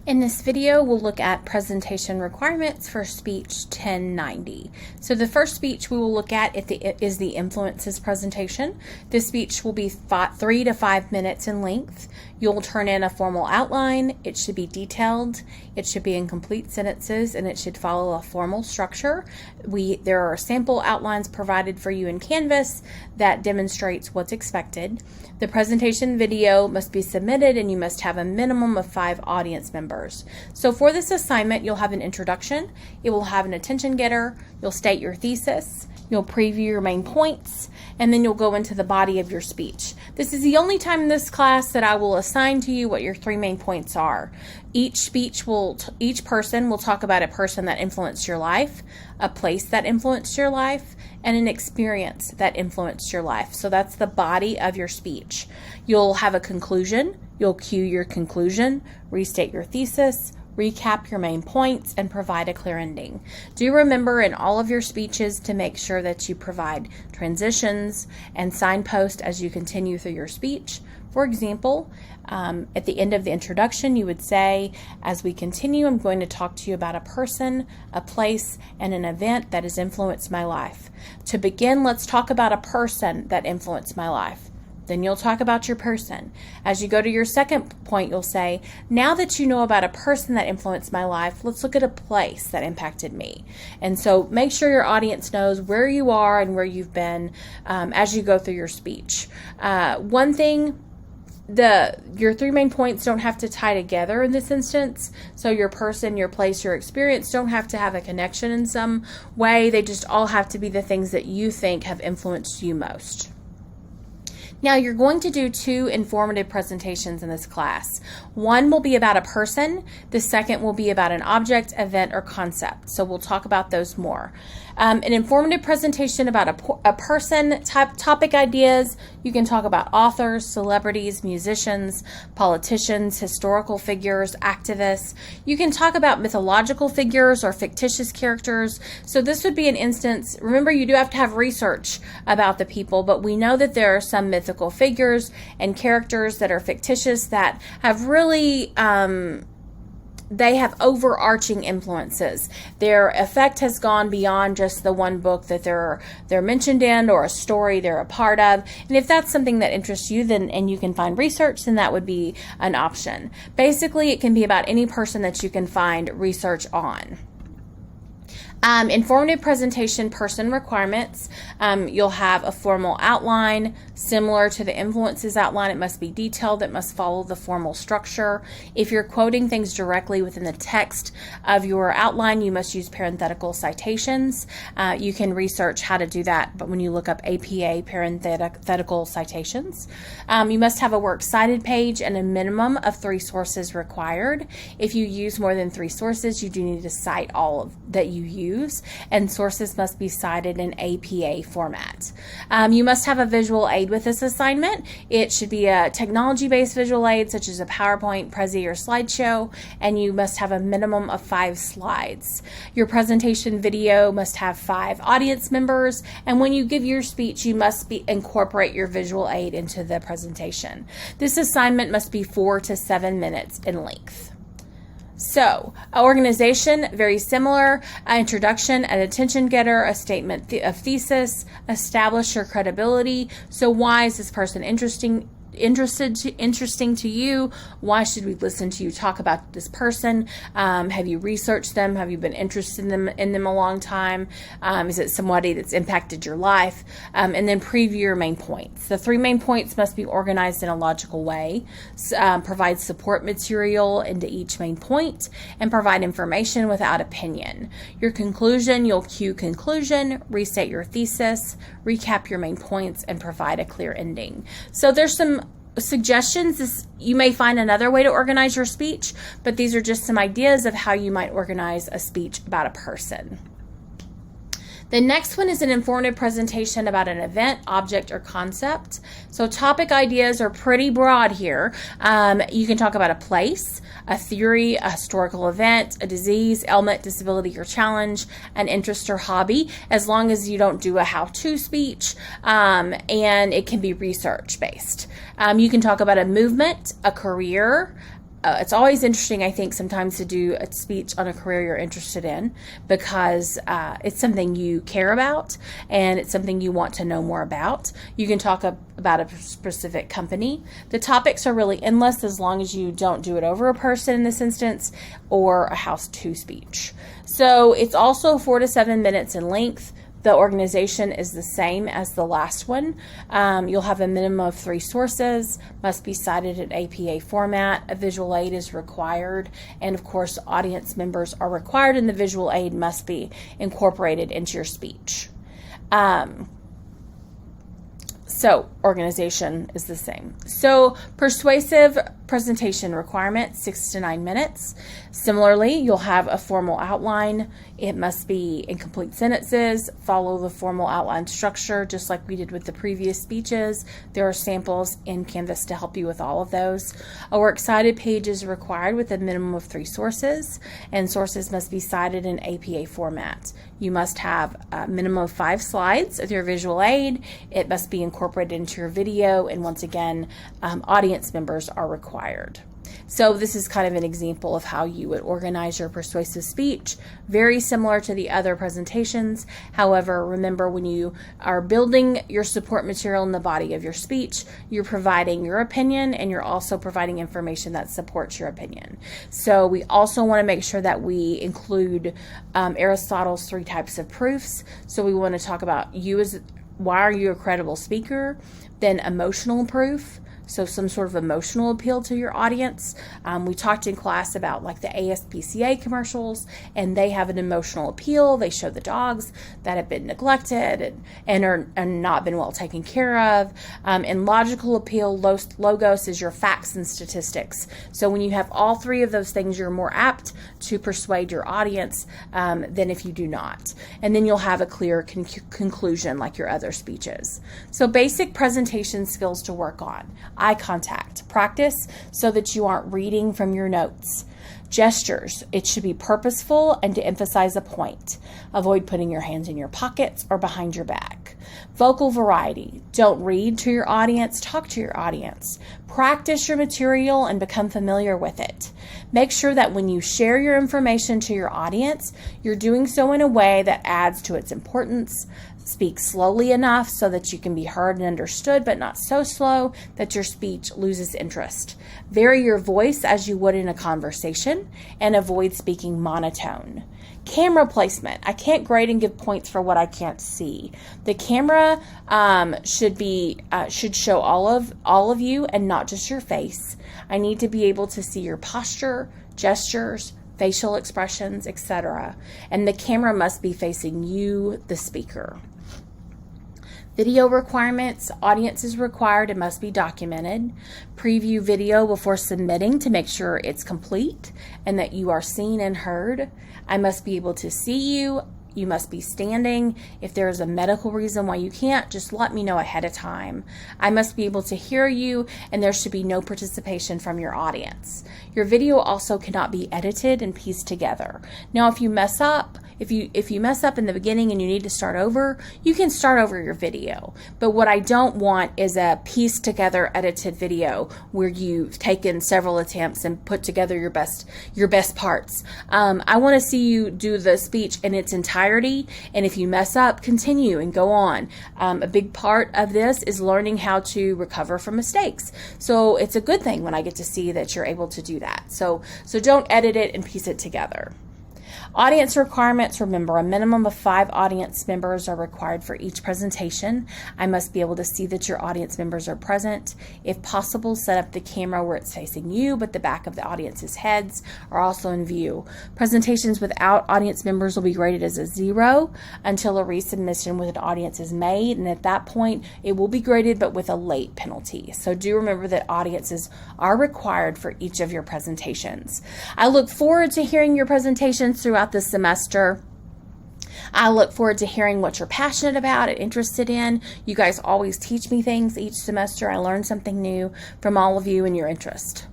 In this video, we'll look at presentation requirements for speech 1090. So the first speech we will look at is the influences presentation. This speech will be 3 to 5 minutes in length. You'll turn in a formal outline. It should be detailed. It should be in complete sentences, and it should follow a formal structure. There are sample outlines provided for you in Canvas that demonstrates what's expected. The presentation video must be submitted, and you must have a minimum of 5 audience members. So for this assignment, you'll have an introduction, it will have an attention getter, you'll state your thesis, you'll preview your main points, and then you'll go into the body of your speech. This is the only time in this class that I will assign to you what your 3 main points are. Each person will talk about a person that influenced your life, a place that influenced your life, and an experience that influenced your life. So that's the body of your speech. You'll have a conclusion. You'll cue your conclusion, restate your thesis, recap your main points, and provide a clear ending. Do remember in all of your speeches to make sure that you provide transitions and signposts as you continue through your speech. For example, at the end of the introduction, you would say, as we continue, I'm going to talk to you about a person, a place, and an event that has influenced my life. To begin, let's talk about a person that influenced my life. Then you'll talk about your person. As you go to your second point, you'll say, now that you know about a person that influenced my life, let's look at a place that impacted me. And so make sure your audience knows where you are and where you've been as you go through your speech. One thing, your 3 main points don't have to tie together in this instance. So your person, your place, your experience don't have to have a connection in some way. They just all have to be the things that you think have influenced you most. Now you're going to do 2 informative presentations in this class. One will be about a person. The second will be about an object, event, or concept. So we'll talk about those more. An informative presentation about a person, topic ideas. You can talk about authors, celebrities, musicians, politicians, historical figures, activists. You can talk about mythological figures or fictitious characters. So this would be an instance, remember you do have to have research about the people, but we know that there are some mythical figures and characters that are fictitious that have really they have overarching influences. Their effect has gone beyond just the one book that they're mentioned in or a story they're a part of. And if that's something that interests you, then and you can find research, then that would be an option. Basically, it can be about any person that you can find research on. Informative presentation person requirements. You'll have a formal outline similar to the influences outline. It must be detailed. It must follow the formal structure. If you're quoting things directly within the text of your outline, you must use parenthetical citations. You can research how to do that, but when you look up APA parenthetical citations. You must have a works cited page and a minimum of 3 sources required. If you use more than 3 sources, you do need to cite all of that you use. And sources must be cited in APA format. You must have a visual aid with this assignment. It should be a technology-based visual aid such as a PowerPoint, Prezi, or slideshow, and you must have a minimum of 5 slides. Your presentation video must have 5 audience members, and when you give your speech, you must incorporate your visual aid into the presentation. This assignment must be 4 to 7 minutes in length. So, organization, very similar, introduction, an attention getter, a statement of thesis, establish your credibility. So why is this person interesting to you? Why should we listen to you talk about this person? Have you researched them? Have you been interested in them a long time? Is it somebody that's impacted your life? And then preview your main points. The 3 main points must be organized in a logical way, provide support material into each main point, and provide information without opinion. Your conclusion, you'll cue conclusion, restate your thesis, recap your main points, and provide a clear ending. So there's some suggestions. You may find another way to organize your speech, but these are just some ideas of how you might organize a speech about a person. The next one is an informative presentation about an event, object, or concept. So topic ideas are pretty broad here. You can talk about a place, a theory, a historical event, a disease, ailment, disability, or challenge, an interest or hobby, as long as you don't do a how-to speech, and it can be research-based. You can talk about a movement, a career, it's always interesting, I think, sometimes to do a speech on a career you're interested in, because it's something you care about and it's something you want to know more about. You can talk about a specific company. The topics are really endless as long as you don't do it over a person in this instance, or a how-to speech. So it's also 4 to 7 minutes in length. The organization is the same as the last one. You'll have a minimum of 3 sources, must be cited in APA format. A visual aid is required, and of course, audience members are required, and the visual aid must be incorporated into your speech. So organization is the same. So persuasive presentation requirement, 6 to 9 minutes. Similarly, you'll have a formal outline. It must be in complete sentences, follow the formal outline structure, just like we did with the previous speeches. There are samples in Canvas to help you with all of those. A works cited page is required with a minimum of 3 sources, and sources must be cited in APA format. You must have a minimum of 5 slides of your visual aid. It must be incorporated into your video, and once again, audience members are required. So this is kind of an example of how you would organize your persuasive speech, very similar to the other presentations. However, remember, when you are building your support material in the body of your speech, you're providing your opinion and you're also providing information that supports your opinion. So we also want to make sure that we include Aristotle's 3 types of proofs. So we want to talk about why are you a credible speaker? Then emotional proof. So some sort of emotional appeal to your audience. We talked in class about like the SPCH commercials, and they have an emotional appeal. They show the dogs that have been neglected and are not been well taken care of. And logical appeal, logos, is your facts and statistics. So when you have all 3 of those things, you're more apt to persuade your audience than if you do not. And then you'll have a clear conclusion like your other speeches. So basic presentation skills to work on. Eye contact. Practice so that you aren't reading from your notes. Gestures. It should be purposeful and to emphasize a point. Avoid putting your hands in your pockets or behind your back. Vocal variety. Don't read to your audience, talk to your audience. Practice your material and become familiar with it. Make sure that when you share your information to your audience, you're doing so in a way that adds to its importance. Speak slowly enough so that you can be heard and understood, but not so slow that your speech loses interest. Vary your voice as you would in a conversation, and avoid speaking monotone. Camera placement. I can't grade and give points for what I can't see. The camera should show all of you and not just your face. I need to be able to see your posture, gestures, facial expressions, etc. And the camera must be facing you, the speaker. Video requirements. Audience is required. It must be documented. Preview video before submitting to make sure it's complete and that you are seen and heard. I must be able to see you. You must be standing. If there is a medical reason why you can't, just let me know ahead of time. I must be able to hear you, and there should be no participation from your audience. Your video also cannot be edited and pieced together. Now, if you mess up, if you mess up in the beginning and you need to start over, you can start over your video. But what I don't want is a pieced together edited video where you've taken several attempts and put together your best parts. I want to see you do the speech in its entirety, and if you mess up, continue and go on. A big part of this is learning how to recover from mistakes. So it's a good thing when I get to see that you're able to do that. So don't edit it and piece it together. Audience requirements. Remember, a minimum of 5 audience members are required for each presentation. I must be able to see that your audience members are present. If possible, set up the camera where it's facing you, but the back of the audience's heads are also in view. Presentations without audience members will be graded as a 0 until a resubmission with an audience is made, and at that point, it will be graded but with a late penalty. So do remember that audiences are required for each of your presentations. I look forward to hearing your presentations throughout the semester. I look forward to hearing what you're passionate about and interested in. You guys always teach me things each semester. I learn something new from all of you and your interest.